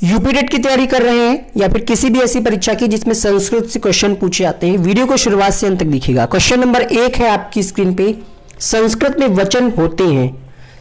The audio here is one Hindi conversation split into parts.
यूपी टेट की तैयारी कर रहे हैं या फिर किसी भी ऐसी परीक्षा की जिसमें संस्कृत से क्वेश्चन पूछे जाते हैं, वीडियो को शुरुआत से अंत तक देखिएगा। क्वेश्चन नंबर 1 है आपकी स्क्रीन पे, संस्कृत में वचन होते हैं,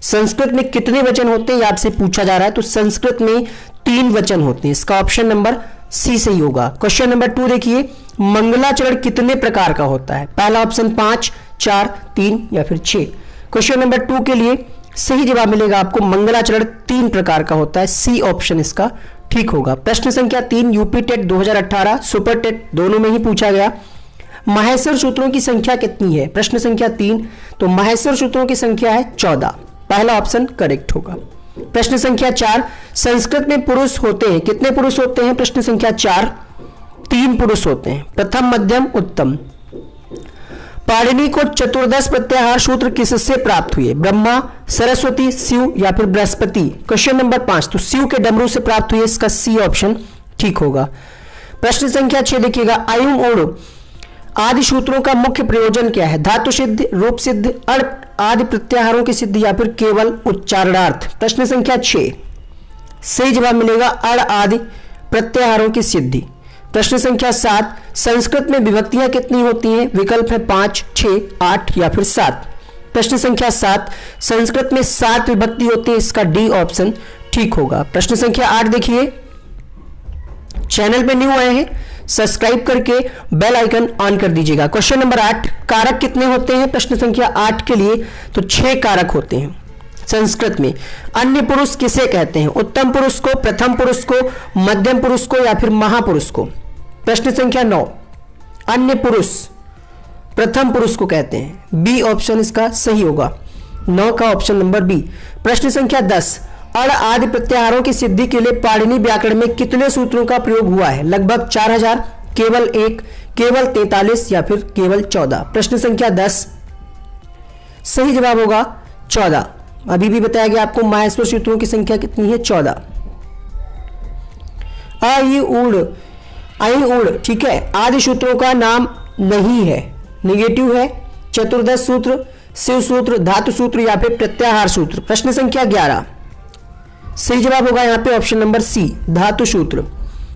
संस्कृत में कितने वचन होते हैं आपसे पूछा जा रहा है। तो संस्कृत में 3 वचन होते हैं, इसका ऑप्शन नंबर सी सही होगा। क्वेश्चन नंबर 2 देखिए, मंगलाचरण कितने प्रकार का होता है। पहला ऑप्शन 5, 4, 3 या फिर 6। क्वेश्चन नंबर 2 के लिए सही जवाब मिलेगा आपको, मंगलाचरण 3 प्रकार का होता है, सी ऑप्शन इसका ठीक होगा। प्रश्न संख्या 3, यूपी टेट 2018 सुपर टेट दोनों में ही पूछा गया, माहेश्वर सूत्रों की संख्या कितनी है। प्रश्न संख्या 3, तो माहेश्वर सूत्रों की संख्या है 14, पहला ऑप्शन करेक्ट होगा। प्रश्न संख्या 4, संस्कृत में पुरुष होते हैं, कितने पुरुष होते हैं। प्रश्न संख्या 4, 3 पुरुष होते हैं, प्रथम, मध्यम, उत्तम। पाणिनि को चतुर्दश प्रत्याहार सूत्र किससे प्राप्त हुए, ब्रह्मा, सरस्वती, शिव या फिर बृहस्पति। क्वेश्चन नंबर 5, तो शिव के डमरू से प्राप्त हुए, इसका सी ऑप्शन ठीक होगा। प्रश्न संख्या 6 देखिएगा, आयुम ओण आदि सूत्रों का मुख्य प्रयोजन क्या है, धातु सिद्ध, रूप सिद्ध, अण आदि प्रत्याहारों की सिद्धि या फिर केवल उच्चारणार्थ। प्रश्न संख्या 6 सही जवाब मिलेगा, अण आदि प्रत्याहारों की सिद्धि। प्रश्न संख्या 7, संस्कृत में विभक्तियां कितनी होती हैं, विकल्प है 5, 6, 8 या फिर 7। प्रश्न संख्या 7, संस्कृत में 7 विभक्ति होती है, इसका डी ऑप्शन ठीक होगा। प्रश्न संख्या 8 देखिए, चैनल पे न्यू आए हैं सब्सक्राइब करके बेल आइकन ऑन कर दीजिएगा। क्वेश्चन नंबर 8, कारक कितने होते हैं। प्रश्न संख्या 8 के लिए तो 6 कारक होते हैं संस्कृत में। अन्य पुरुष किसे कहते हैं, उत्तम पुरुष को, प्रथम पुरुष को, मध्यम पुरुष को या फिर महापुरुष को। प्रश्न संख्या 9, अन्य पुरुष प्रथम पुरुष को कहते हैं, बी ऑप्शन इसका सही होगा, 9 का ऑप्शन नंबर बी। प्रश्न संख्या 10, अण आदि प्रत्याहारों की सिद्धि के लिए पाणिनि व्याकरण में कितने सूत्रों का प्रयोग हुआ है, लगभग 4000, केवल 1, केवल 43 या फिर केवल 14। प्रश्न संख्या 10 सही जवाब होगा 14। अभी भी बताया गया आपको माहेश्वर सूत्रों की संख्या कितनी है, 14। आई उड़ ठीक है, आदि सूत्रों का नाम नहीं है, निगेटिव है, चतुर्दश सूत्र, शिव सूत्र, धातु सूत्र या फिर प्रत्याहार सूत्र। प्रश्न संख्या 11 सही जवाब होगा यहाँ पे ऑप्शन नंबर सी, धातु सूत्र।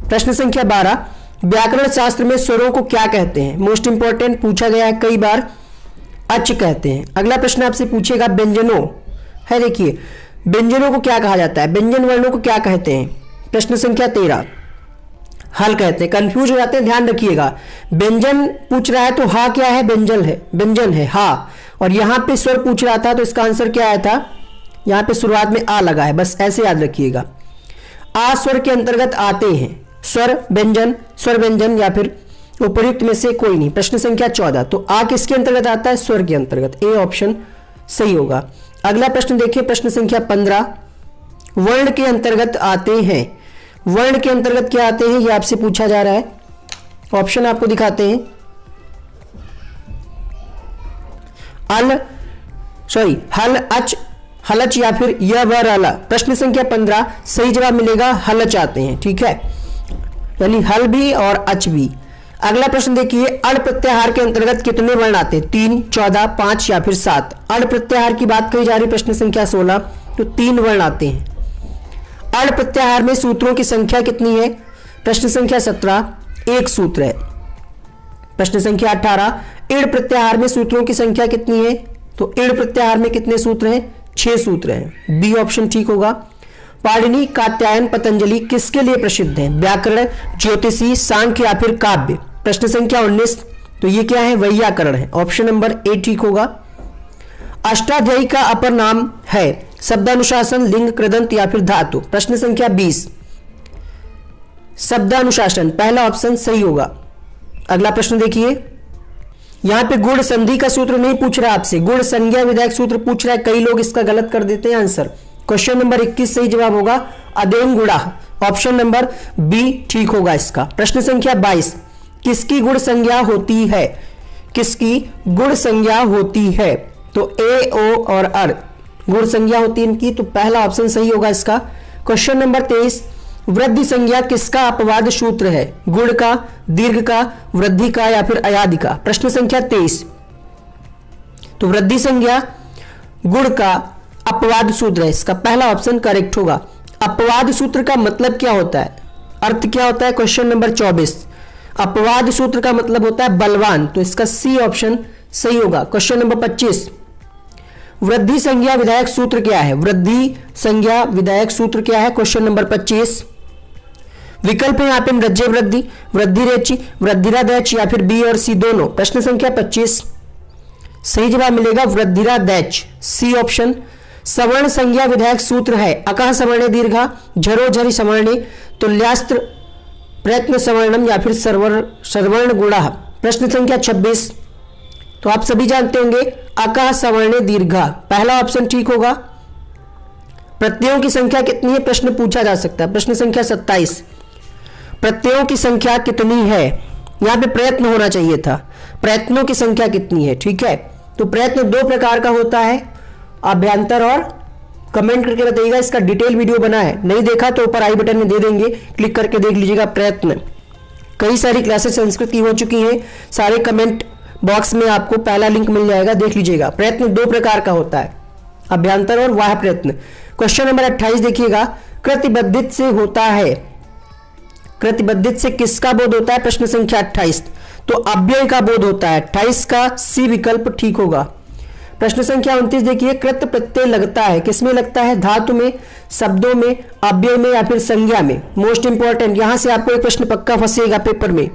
प्रश्न संख्या 12, व्याकरण शास्त्र में स्वरों को क्या कहते हैं, मोस्ट इंपॉर्टेंट पूछा गया है कई बार, अच कहते हैं। अगला प्रश्न आपसे पूछेगा व्यंजनों है, देखिए व्यंजनों को क्या कहा जाता है, व्यंजन वर्णों को क्या कहते हैं। प्रश्न संख्या 13, हल कहते हैं, कंफ्यूज हो जाते हैं, ध्यान रखिएगा। व्यंजन पूछ रहा है तो हा क्या है, व्यंजन है हा, और यहां पे स्वर पूछ रहा था तो इसका आंसर क्या आया था, यहां पे शुरुआत में आ लगा है, बस ऐसे याद रखिएगा। आ स्वर के अंतर्गत आते हैं, स्वर व्यंजन या फिर उपयुक्त में से कोई नहीं। प्रश्न संख्या 14, तो आ किसके अंतर्गत आता है, स्वर के अंतर्गत, ए ऑप्शन सही होगा। अगला प्रश्न देखिए, प्रश्न संख्या 15, वर्ण के अंतर्गत आते हैं, वर्ण के अंतर्गत क्या आते हैं ये आपसे पूछा जा रहा है। ऑप्शन आपको दिखाते हैं, हल, अच, हलच या फिर यला। प्रश्न संख्या 15 सही जवाब मिलेगा, हलच आते हैं, ठीक है, यानी हल भी और अच भी। अगला प्रश्न देखिए, अण प्रत्याहार के अंतर्गत कितने वर्ण आते हैं, 3, 14, 5 या फिर 7। अण प्रत्याहार की बात करी जा रही, प्रश्न संख्या 16, तो 3 वर्ण आते हैं। अण प्रत्याहार में सूत्रों की संख्या कितनी है। प्रश्न संख्या 17, 1 सूत्र है। प्रश्न संख्या 18, इण प्रत्याहार में सूत्रों की संख्या कितनी है, तो इण प्रत्याहार में कितने सूत्र हैं, 6 सूत्र हैं, बी ऑप्शन ठीक होगा। पाणिनि, कात्यायन, पतंजलि किसके लिए प्रसिद्ध है, व्याकरण, ज्योतिषी, सांख्य या फिर काव्य। प्रश्न संख्या 19, तो ये क्या है, वैयाकरण है, ऑप्शन नंबर ए ठीक होगा। अष्टाध्यायी का अपर नाम है, शब्दानुशासन, लिंग, कृदंत या फिर धातु। प्रश्न संख्या 20, शब्दानुशासन, पहला ऑप्शन सही होगा। अगला प्रश्न देखिए, यहां पे गुण संधि का सूत्र नहीं पूछ रहा आपसे, गुण संज्ञा विधायक सूत्र पूछ रहा है, कई लोग इसका गलत कर देते हैं आंसर। क्वेश्चन नंबर 21 सही जवाब होगा, अदेन गुणा, ऑप्शन नंबर बी ठीक होगा इसका। प्रश्न संख्या 22, किसकी गुण संज्ञा होती है, किसकी गुण संज्ञा होती है, तो ए, ओ और अर गुण संज्ञा होती है इनकी, तो पहला ऑप्शन सही होगा इसका। क्वेश्चन नंबर 23, वृद्धि संज्ञा किसका अपवाद सूत्र है, गुण का, दीर्घ का, वृद्धि का या फिर अयादि का। प्रश्न संख्या 23, तो वृद्धि संज्ञा गुण का अपवाद सूत्र है, इसका पहला ऑप्शन करेक्ट होगा। अपवाद सूत्र का मतलब क्या होता है, अर्थ क्या होता है? क्वेश्चन नंबर 24, अपवाद सूत्र का मतलब होता है बलवान, तो इसका सी ऑप्शन सही होगा। क्वेश्चन नंबर 25, वृद्धि संज्ञा विधायक सूत्र क्या है? वृद्धि संज्ञा विधायक सूत्र क्या है? Question number 25। विकल्प है यहाँ पे मृज्य वृद्धि, वृद्धि रेची, वृद्धिरादैच या फिर बी और सी दोनों। प्रश्न संख्या 25, सही जवाब मिलेगा वृद्धिरादैच, सी ऑप्शन। सवर्ण संज्ञा विधायक सूत्र है अकः सवर्णे दीर्घा, झरो झरि सवर्णे, तुल्यास्त्र प्रयत्न सवर्णम या फिर सर्वर्ण गुणः। प्रश्न संख्या 26, तो आप सभी जानते होंगे अकः सवर्णे दीर्घा, पहला ऑप्शन ठीक होगा। प्रत्ययों की संख्या कितनी है प्रश्न पूछा जा सकता है। प्रश्न संख्या 27, प्रत्ययों की संख्या कितनी है? यहां पे प्रयत्न होना चाहिए था, प्रयत्नों की संख्या कितनी है? ठीक है, तो प्रयत्न दो प्रकार का होता है, अभ्यंतर और। कमेंट करके बताइएगा, इसका डिटेल वीडियो बना है, नहीं देखा तो ऊपर आई बटन में दे देंगे, क्लिक करके देख लीजिएगा। प्रयत्न, कई सारी क्लासेस संस्कृत की हो चुकी हैं, सारे कमेंट बॉक्स में आपको पहला लिंक मिल जाएगा, देख लीजिएगा। प्रयत्न दो प्रकार का होता है, अभ्यंतर और बाह्य प्रयत्न। क्वेश्चन नंबर 28 देखिएगा, कृतिबद्धित से होता है, कृतिबद्धित से किसका बोध होता है? प्रश्न संख्या 28, तो अव्यय का बोध होता है, 28 का सी विकल्प ठीक होगा। प्रश्न संख्या 29 देखिए, कृत प्रत्यय लगता है, किसमें लगता है? धातु में, शब्दों में, अव्यय में या फिर संज्ञा में। मोस्ट इंपॉर्टेंट, यहां से आपको एक प्रश्न पक्का फंसेगा पेपर में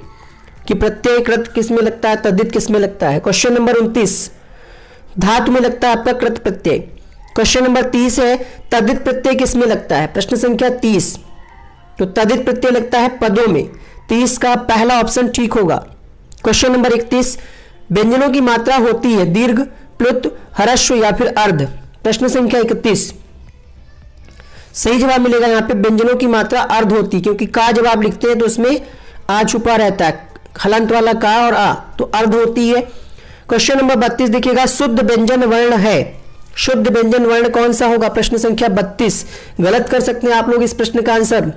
कि प्रत्यय कृत किसमें लगता है, तद्धित किसमें लगता है। क्वेश्चन नंबर 29, धातु में लगता है आपका कृत प्रत्यय। क्वेश्चन नंबर 30 है, तद्धित प्रत्यय किसमें लगता है? प्रश्न संख्या 30, तो तद्धित प्रत्यय लगता है पदों में, 30 का पहला ऑप्शन ठीक होगा। क्वेश्चन नंबर 31, व्यंजनों की मात्रा होती है दीर्घ, प्लुत, ह्रस्व या फिर अर्ध। प्रश्न संख्या 31, सही जवाब मिलेगा यहाँ पे व्यंजनों की मात्रा अर्ध होती, क्योंकि का जब आप लिखते हैं तो उसमें आ छुपा रहता है, हलंत वाला का और आ, तो अर्ध होती है। क्वेश्चन नंबर 32 देखिएगा, शुद्ध व्यंजन वर्ण है, शुद्ध व्यंजन वर्ण कौन सा होगा? प्रश्न संख्या 32, गलत कर सकते हैं आप लोग इस प्रश्न का आंसर,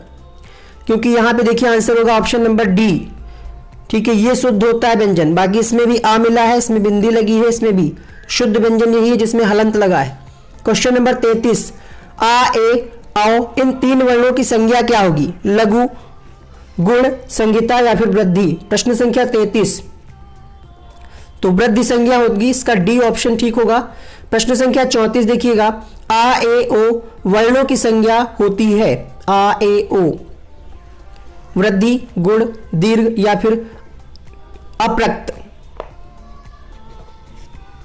क्योंकि यहां पे देखिए आंसर होगा ऑप्शन नंबर डी। ठीक है, ये शुद्ध होता है व्यंजन, बाकी इसमें भी आ मिला है, इसमें बिंदी लगी है, इसमें भी शुद्ध व्यंजन यही है जिसमें हलंत लगा है। क्वेश्चन नंबर 33, आ, ए, आओ, इन तीन वर्णों की संज्ञा क्या होगी? लघु, गुण, संहिता या फिर वृद्धि। प्रश्न संख्या 33, तो वृद्धि संज्ञा होगी, इसका डी ऑप्शन ठीक होगा। प्रश्न संख्या 34 देखिएगा, आ, ए, ओ वर्णों की संज्ञा होती है, आ, ए, ओ, वृद्धि, गुण, दीर्घ या फिर अप्रक्त।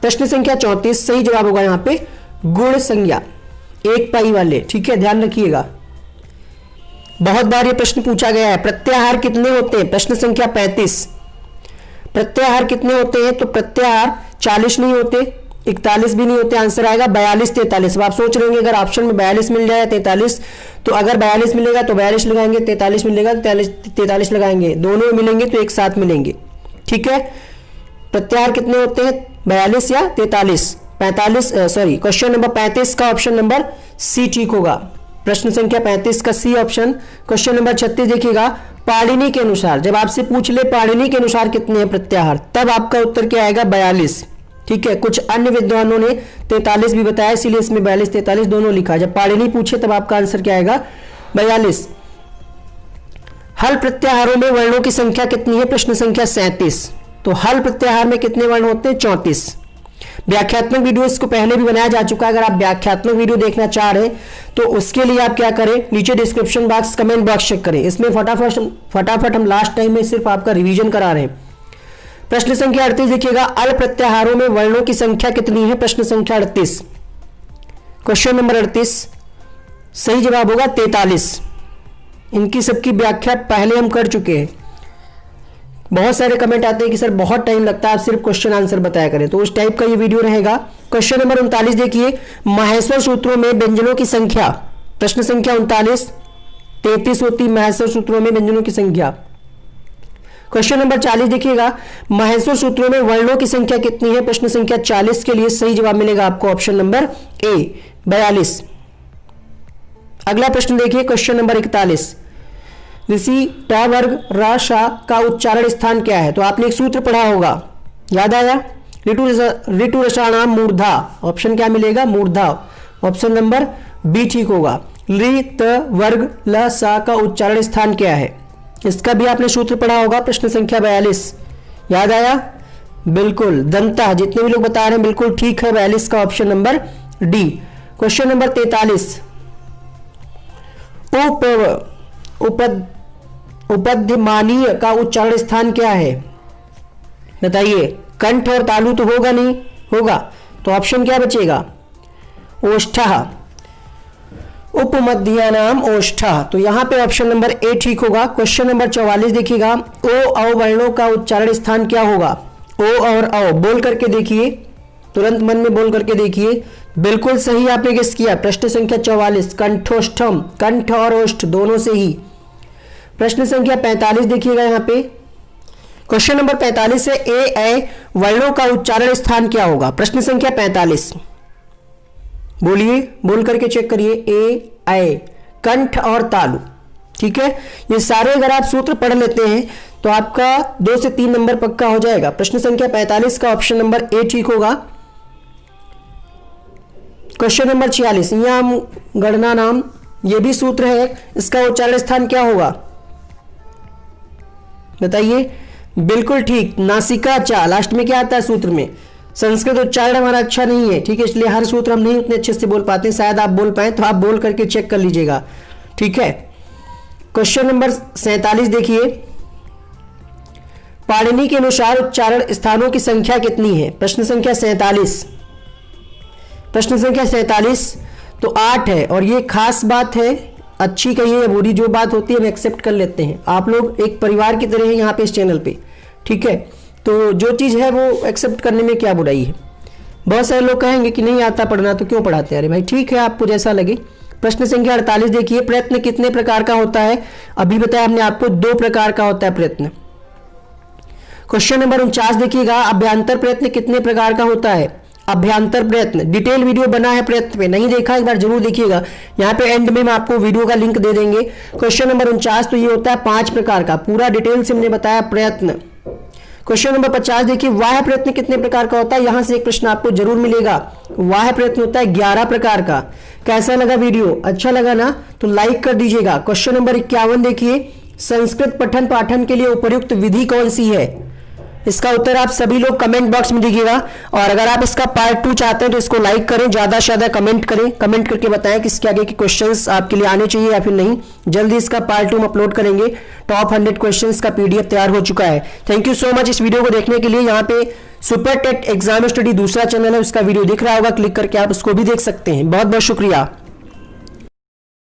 प्रश्न संख्या 34, सही जवाब होगा यहां पे गुण संज्ञा, एक पाई वाले। ठीक है, ध्यान रखिएगा, बहुत बार ये प्रश्न पूछा गया है। प्रत्याहार कितने होते हैं? प्रश्न संख्या 35, प्रत्याहार कितने होते हैं? तो प्रत्याहार 40 नहीं होते, 41 भी नहीं होते, आंसर आएगा 42, 43। अब आप सोच रहे होंगे अगर ऑप्शन में 42 मिल जाए 43, तो अगर 42 मिलेगा तो 42 लगाएंगे, 43 मिलेगा तो 43 लगाएंगे, दोनों मिलेंगे तो एक साथ मिलेंगे। ठीक है, प्रत्याहार कितने होते हैं? 42 या 43? 45, सॉरी, क्वेश्चन नंबर 35 का ऑप्शन नंबर सी ठीक होगा। प्रश्न संख्या 35 का सी ऑप्शन। क्वेश्चन नंबर 36 देखिएगा, पाणिनि के अनुसार, जब आपसे पूछ ले पाणिनि के अनुसार कितने हैं प्रत्याहार, तब आपका उत्तर क्या आएगा? 42। ठीक है, कुछ अन्य विद्वानों ने 43 भी बताया, इसीलिए इसमें 42 43 दोनों लिखा। जब पाणिनि पूछे तब आपका आंसर क्या आएगा? 42। हल प्रत्याहारों में वर्णों की संख्या कितनी है? प्रश्न संख्या 37। तो हल प्रत्याहार में कितने वर्ण होते हैं? 34। व्याख्यात्मक वीडियो इसको पहले भी बनाया जा चुका है, अगर आप व्याख्यात्मक वीडियो देखना चाह रहे हैं तो उसके लिए आप क्या करें, नीचे description box, comment box check करें, इसमें फटाफट हम लास्ट टाइम में सिर्फ आपका रिवीजन करा रहे हैं। प्रश्न संख्या 38 देखिएगा, अल प्रत्याहारों में वर्णों की संख्या कितनी है? प्रश्न संख्या 38, क्वेश्चन नंबर 38, सही जवाब होगा 43। इनकी सबकी व्याख्या पहले हम कर चुके हैं। बहुत सारे कमेंट आते हैं कि सर बहुत टाइम लगता है, आप सिर्फ क्वेश्चन आंसर बताया करें, तो उस टाइप का ये वीडियो रहेगा। क्वेश्चन नंबर 39 देखिए, माहेश्वर सूत्रों में व्यंजनों की संख्या। प्रश्न संख्या 39, 33 होती माहेश्वर सूत्रों में व्यंजनों की संख्या। क्वेश्चन नंबर 40 देखिएगा, माहेश्वर सूत्रों में वर्णों की संख्या कितनी है? प्रश्न संख्या 40 के लिए सही जवाब मिलेगा आपको ऑप्शन नंबर ए, 42। अगला प्रश्न देखिए, क्वेश्चन नंबर 41, ऋषि ट वर्ग र शा का उच्चारण स्थान क्या है? तो आपने एक सूत्र पढ़ा होगा, याद आया? ऋतु रसाणाम मूर्धा, ऑप्शन क्या मिलेगा? मूर्धा, ऑप्शन नंबर बी ठीक होगा। ली त वर्ग ल सा का उच्चारण स्थान क्या है? इसका भी आपने सूत्र पढ़ा होगा, प्रश्न संख्या 42। याद आया? बिल्कुल, दंता। जितने भी लोग बता रहे हैं बिल्कुल ठीक है, 42 का option number D. Question number 43, उपध्यमानीय का उच्चारण स्थान क्या है? बताइए। कंठ और तालु तो होगा नहीं, होगा तो ऑप्शन क्या बचेगा? ओष्ठः। उपमध्यानाम ओष्ठः, तो यहां पे ऑप्शन नंबर ए ठीक होगा। क्वेश्चन नंबर 44 देखिएगा, ओ औ वर्णों का उच्चारण स्थान क्या होगा? ओ और औ बोल करके देखिए, तुरंत मन में बोल करके देखिए। बिल्कुल सही आपने गेस किया। प्रश्न संख्या 44 कंठोष्ठम, कंठ और ओष्ठ दोनों से ही। प्रश्न संख्या 45 देखिएगा यहाँ पे, क्वेश्चन नंबर 45 से ए ऐ वर्णों का उच्चारण स्थान क्या होगा? प्रश्न संख्या 45, बोलिए, बोल करके चेक करिए। ए ऐ, कंठ और तालु, ठीक है। ये सारे अगर आप सूत्र पढ़ लेते हैं तो आपका 2 से 3 नंबर पक्का हो जाएगा। प्रश्न संख्या 45 का ऑप्शन नंबर ए ठीक होगा। क्वेश्चन नंबर 46, याम गणना नाम, ये भी सूत्र है, इसका उच्चारण स्थान क्या होगा? बताइए। बिल्कुल ठीक, नासिका चा, लास्ट में क्या आता है सूत्र में? संस्कृत उच्चारण हमारा अच्छा नहीं है, ठीक है, इसलिए हर सूत्र हम नहीं उतने अच्छे से बोल पाते। शायद आप बोल पाए तो आप बोल करके चेक कर लीजिएगा, ठीक है। क्वेश्चन नंबर 47 देखिए, पाणिनि के अनुसार उच्चारण स्थानों की संख्या कितनी है? प्रश्न संख्या 47। प्रश्न संख्या 47 तो 8 है, और ये खास बात है, अच्छी कहिए या बुरी, जो बात होती है हम एक्सेप्ट कर लेते हैं। आप लोग एक परिवार की तरह हैं यहाँ पे इस चैनल पे, ठीक है, तो जो चीज़ है वो एक्सेप्ट करने में क्या बुराई है। बहुत सारे लोग कहेंगे कि नहीं आता पढ़ना तो क्यों पढ़ाते हैं? अरे भाई ठीक है, आपको जैसा लगे। प्रश्न संख्या 48 देखिए, प्रयत्न कितने प्रकार का होता है? अभी बताया हमने आपको 2 प्रकार का होता है प्रयत्न। क्वेश्चन नंबर 49 देखिएगा, अभ्यंतर प्रयत्न कितने प्रकार का होता है? अभ्यंतर प्रयत्न, डिटेल वीडियो बना है प्रयत्न पे, नहीं देखा एक बार जरूर देखिएगा, यहाँ पे एंड में हम आपको वीडियो का लिंक दे देंगे। क्वेश्चन नंबर 49 तो ये होता है 5 प्रकार का, पूरा डिटेल से हमने बताया प्रयत्न। क्वेश्चन नंबर 50 देखिए, वाह्य प्रयत्न कितने प्रकार का होता है? यहां से एक प्रश्न आपको जरूर मिलेगा। वाह्य प्रयत्न होता है 11 प्रकार का। कैसा लगा वीडियो? अच्छा लगा ना? तो लाइक कर दीजिएगा। क्वेश्चन नंबर 51 देखिए, संस्कृत पठन पाठन के लिए उपयुक्त विधि कौन सी है? इसका उत्तर आप सभी लोग कमेंट बॉक्स में दीजिएगा, और अगर आप इसका पार्ट 2 चाहते हैं तो इसको लाइक करें, ज्यादा से ज्यादा कमेंट करें, कमेंट करके बताएं कि इसके आगे के क्वेश्चंस आपके लिए आने चाहिए या फिर नहीं। जल्दी इसका पार्ट 2 हम अपलोड करेंगे। टॉप 100 क्वेश्चंस का PDF तैयार हो चुका है। थैंक यू सो मच इस वीडियो को देखने के लिए। यहाँ पे सुपर टेट एग्जाम स्टडी दूसरा चैनल है, उसका वीडियो दिख रहा होगा, क्लिक करके आप उसको भी देख सकते हैं। बहुत बहुत शुक्रिया।